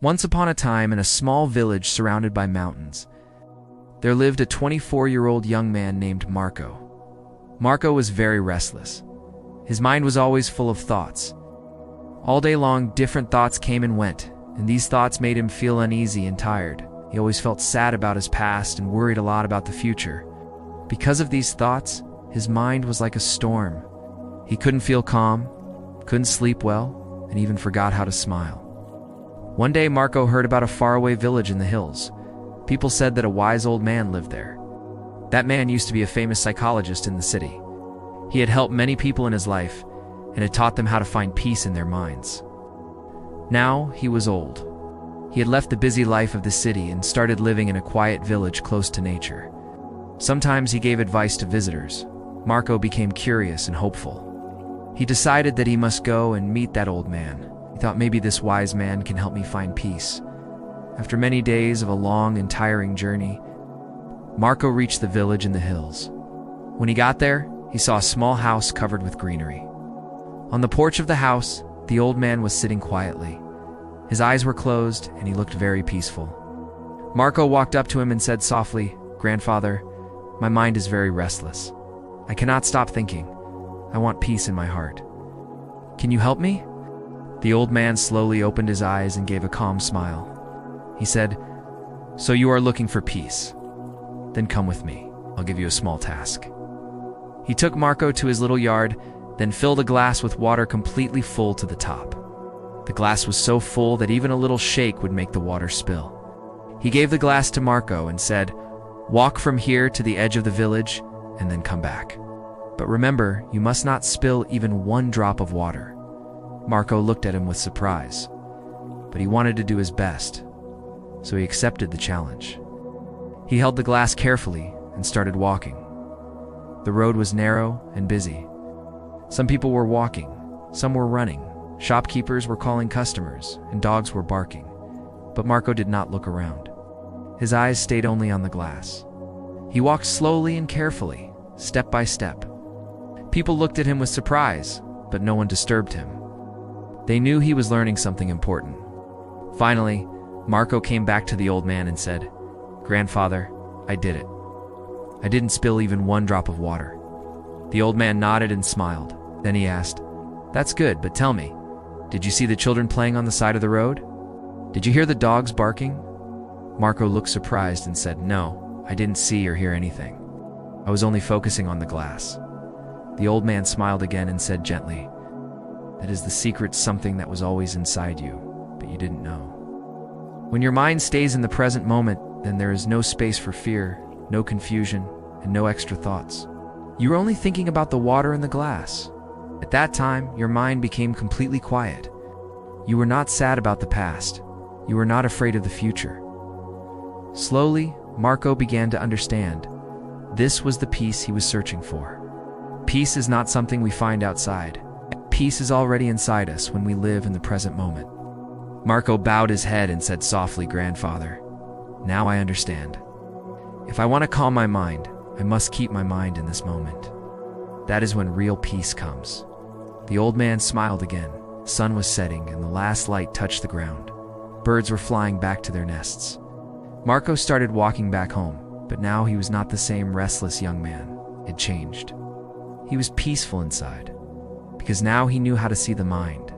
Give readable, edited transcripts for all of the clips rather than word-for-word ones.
Once upon a time, in a small village surrounded by mountains, there lived a 24-year-old young man named Marco. Marco was very restless. His mind was always full of thoughts. All day long, different thoughts came and went, and these thoughts made him feel uneasy and tired. He always felt sad about his past and worried a lot about the future. Because of these thoughts, his mind was like a storm. He couldn't feel calm, couldn't sleep well, and even forgot how to smile. One day, Marco heard about a faraway village in the hills. People said that a wise old man lived there. That man used to be a famous psychologist in the city. He had helped many people in his life and had taught them how to find peace in their minds. Now, he was old. He had left the busy life of the city and started living in a quiet village close to nature. Sometimes he gave advice to visitors. Marco became curious and hopeful. He decided that he must go and meet that old man. He thought, maybe this wise man can help me find peace. After many days of a long and tiring journey, Marco reached the village in the hills. When he got there, he saw a small house covered with greenery. On the porch of the house, the old man was sitting quietly. His eyes were closed, and he looked very peaceful. Marco walked up to him and said softly, "Grandfather, my mind is very restless. I cannot stop thinking. I want peace in my heart. Can you help me?" The old man slowly opened his eyes and gave a calm smile. He said, "So you are looking for peace? Then come with me. I'll give you a small task." He took Marco to his little yard, then filled a glass with water completely full to the top. The glass was so full that even a little shake would make the water spill. He gave the glass to Marco and said, "Walk from here to the edge of the village and then come back. But remember, you must not spill even one drop of water." Marco looked at him with surprise, but he wanted to do his best, so he accepted the challenge. He held the glass carefully and started walking. The road was narrow and busy. Some people were walking, some were running, shopkeepers were calling customers, and dogs were barking. But Marco did not look around. His eyes stayed only on the glass. He walked slowly and carefully, step by step. People looked at him with surprise, but no one disturbed him. They knew he was learning something important. Finally, Marco came back to the old man and said, "Grandfather, I did it. I didn't spill even one drop of water." The old man nodded and smiled. Then he asked, "That's good, but tell me, did you see the children playing on the side of the road? Did you hear the dogs barking?" Marco looked surprised and said, "No, I didn't see or hear anything. I was only focusing on the glass." The old man smiled again and said gently, "That is the secret, something that was always inside you, but you didn't know." When your mind stays in the present moment, then there is no space for fear, no confusion, and no extra thoughts. You were only thinking about the water in the glass. At that time, your mind became completely quiet. You were not sad about the past. You were not afraid of the future. Slowly, Marco began to understand. This was the peace he was searching for. Peace is not something we find outside. Peace is already inside us when we live in the present moment. Marco bowed his head and said softly, "Grandfather, now I understand. If I want to calm my mind, I must keep my mind in this moment. That is when real peace comes." The old man smiled again. The sun was setting and the last light touched the ground. Birds were flying back to their nests. Marco started walking back home, but now he was not the same restless young man. It changed. He was peaceful inside, because now he knew how to see the mind.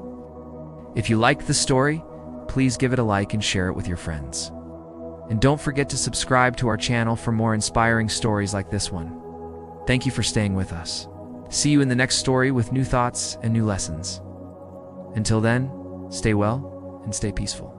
If you liked the story, please give it a like and share it with your friends. And don't forget to subscribe to our channel for more inspiring stories like this one. Thank you for staying with us. See you in the next story with new thoughts and new lessons. Until then, stay well and stay peaceful.